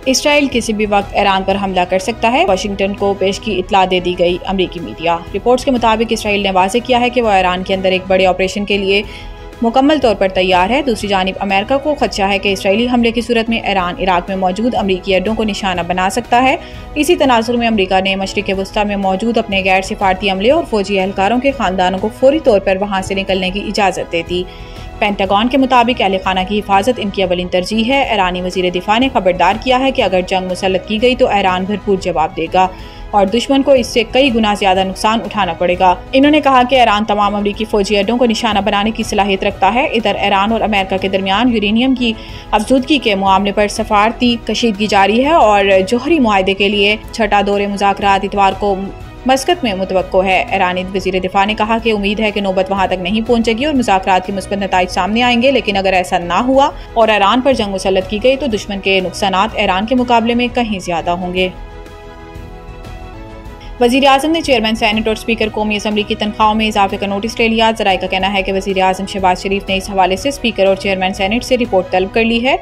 Israel किसी भी वक्त ईरान पर हमला कर सकता है, वाशिंगटन को पेश की इत्तला दे दी गई अमरीकी मीडिया। रिपोर्ट्स के मुताबिक इसराइल ने वाज़ेह किया है कि वह ईरान के अंदर एक बड़े ऑपरेशन के लिए मुकम्मल तौर पर तैयार है। दूसरी जानिब अमेरिका को खदशा है कि इसराइली हमले की सूरत में ईरान इराक में मौजूद अमरीकी अड्डों को निशाना बना सकता है। इसी तनाजुर में अमरीका ने मशरिक़ वस्ता में मौजूद अपने गैर सिफारती अमले और फौजी एहलकारों के खानदानों को फौरी तौर पर वहाँ से निकलने की इजाज़त दे दी। पेंटागन के मुताबिक अहल खाना की हिफाजत इनकी अवलिन तरजीह है। ईरानी वज़ीर दिफा ने खबरदार किया है कि अगर जंग मुसल्लत की गई तो ईरान भरपूर जवाब देगा और दुश्मन को इससे कई गुना ज्यादा नुकसान उठाना पड़ेगा। इन्होंने कहा कि ईरान तमाम अमरीकी फौजी अड्डों को निशाना बनाने की सलाहियत रखता है। इधर ईरान और अमेरिका के दरमियान यूरेनियम की अफजूदगी के मामले पर सफारती कशीदगी जारी है और जौहरी मुआहदे के लिए छठा दौरे मुज़ाकरात इतवार को मस्कत में मुतवक्को है। ईरानी वज़ीर दिफा ने कहा कि उम्मीद है कि नौबत वहां तक नहीं पहुंचेगी और मुज़ाकरात के मुस्बत नताइज सामने आएंगे, लेकिन अगर ऐसा ना हुआ और ईरान पर जंग मुसल्लत की गई तो दुश्मन के नुकसानात ईरान के मुकाबले में कहीं ज्यादा होंगे। वज़ीर आज़म ने चेयरमैन सेनेट और स्पीकर कौमी असम्बली की तनख्वाहों में इजाफे का नोटिस ले लिया। ज़राए का कहना है कि वज़ीर आज़म शहबाज शरीफ ने इस हवाले से स्पीकर और चेयरमैन सेनेट से रिपोर्ट तलब कर ली है।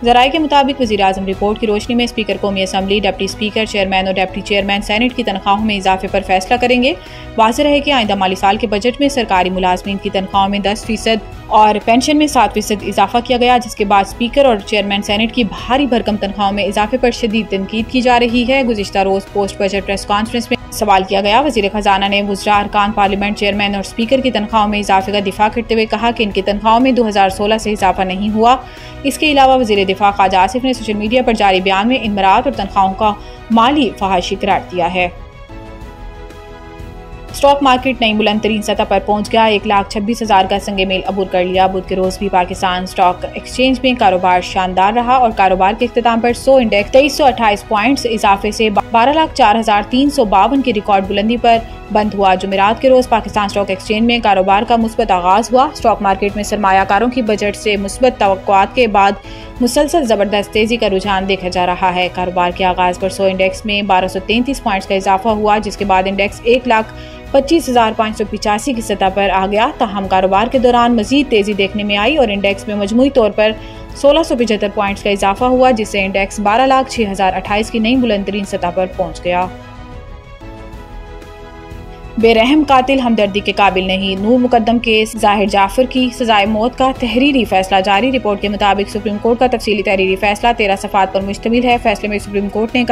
ज़राए के मुताबिक वज़ीर आज़म रिपोर्ट की रोशनी में स्पीकर कौमी असम्बली, डिप्टी स्पीकर, चेयरमैन और डिप्टी चेयरमैन सेनेट की तनख्वाहों में इजाफे पर फैसला करेंगे। वाज़ेह रहे कि आइंदा माली साल के बजट में सरकारी मुलाजमीन की तनख्वाहों में 10% और पेंशन में 7% इजाफा किया गया, जिसके बाद स्पीकर और चेयरमैन सेनेट की भारी भरकम तनख्वाहों में इजाफे पर शदीद तनकीद की जा रही है। गुज़िश्ता रोज पोस्ट बजट प्रेस कॉन्फ्रेंस में सवाल किया गया। वज़ीर खजाना ने वुज़रा, अरकान पार्लियामेंट, चेयरमैन और स्पीकर की तनख्वाहों में इजाफे का दिफा करते हुए कहा कि इनकी तनख्वाहों में 2016 से इजाफा नहीं हुआ। इसके अलावा वज़ीर दिफा ख्वाजा आसिफ ने सोशल मीडिया पर जारी बयान में इन मराहत और तनख्वाहों का माली फहाशी करार दिया है। स्टॉक मार्केट नई बुलंद तरीन सतह पर पहुंच गया। 1,26,000 का संगे मेल अबूर कर लिया। बुध के रोज भी पाकिस्तान स्टॉक एक्सचेंज में कारोबार शानदार रहा और कारोबार के इख्तिताम पर 100 इंडेक्स 2328 पॉइंट्स इजाफे से 12,04,352 की रिकॉर्ड बुलंदी पर बंद हुआ। जुमेरात के रोज पाकिस्तान स्टॉक एक्सचेंज में कारोबार का मुस्बत आगाज हुआ। स्टॉक मार्केट में सरमायाकारों की बजट से मुस्बत तवक्कुआत के बाद मुसलसल जबरदस्त तेजी का रुझान देखा जा रहा है। कारोबार के आगाज पर 100 इंडेक्स में 1233 पॉइंट्स का इजाफा हुआ, जिसके बाद इंडेक्स 1,25,585 की सतह पर आ गया। ताहम कारोबार के दौरान मजीद तेजी देखने में आई और इंडेक्स में मजमूई तौर पर 1,675 पॉइंट्स का इजाफा हुआ, जिससे इंडेक्स 12,06,028 की नई बुलंद तरीन सतह पर पहुंच गया। बेरहम कातिल हमदर्दी के काबिल नहीं, नूर मुकद्दम केस, जाहिर जाफर की सजाए मौत का तहरीरी फैसला जारी। रिपोर्ट के मुताबिक सुप्रीम कोर्ट का तफसीली तहरीरी फैसला 13 सफ़ात पर मुश्तमिल है। फैसले में सुप्रीम कोर्ट ने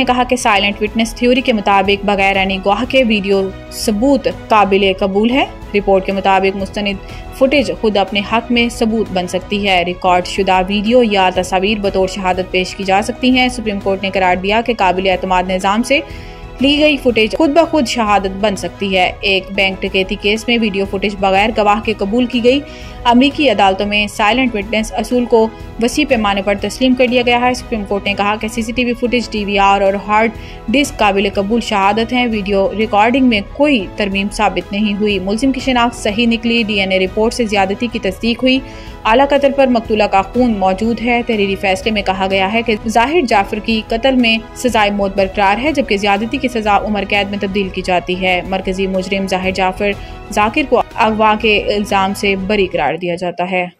कहा कि साइलेंट विटनेस थ्योरी के मुताबिक बगैर यानी गवाह के वीडियो सबूत काबिल कबूल है। रिपोर्ट के मुताबिक मुस्तनिद फुटेज खुद अपने हक में सबूत बन सकती है। रिकॉर्ड शुदा वीडियो या तस्वीर बतौर शहादत पेश की जा सकती हैं। सुप्रीम कोर्ट ने करार दिया कि काबिल एतमाद निज़ाम से ली गई फुटेज खुद ब खुद शहादत बन सकती है। एक बैंक डकैती केस में वीडियो फुटेज बगैर गवाह के कबूल की गई। अमरीकी अदालतों में साइलेंट विटनेस असूल को वसी पैमाने पर तस्लीम कर लिया गया है। सुप्रीम कोर्ट ने कहा कि सीसीटीवी फुटेज, डीवीआर और हार्ड डिस्क काबिल कबूल शहादत हैं। वीडियो रिकॉर्डिंग में कोई तरमीम साबित नहीं हुई। मुलजिम की शिनाख्त सही निकली। डीएनए रिपोर्ट से ज्यादती की तस्दीक हुई। आला कत्ल पर मकतूला का खून मौजूद है। तहरीरी फैसले में कहा गया है कि जाहिर जाफर की कत्ल में सजाए मौत बरकरार है, जबकि ज्यादती की सजा उम्र कैद में तब्दील की जाती है। मरकजी मुजरिम जाहिर जाफर जाकिर को अगवा के इल्जाम से बरी करार दिया जाता है।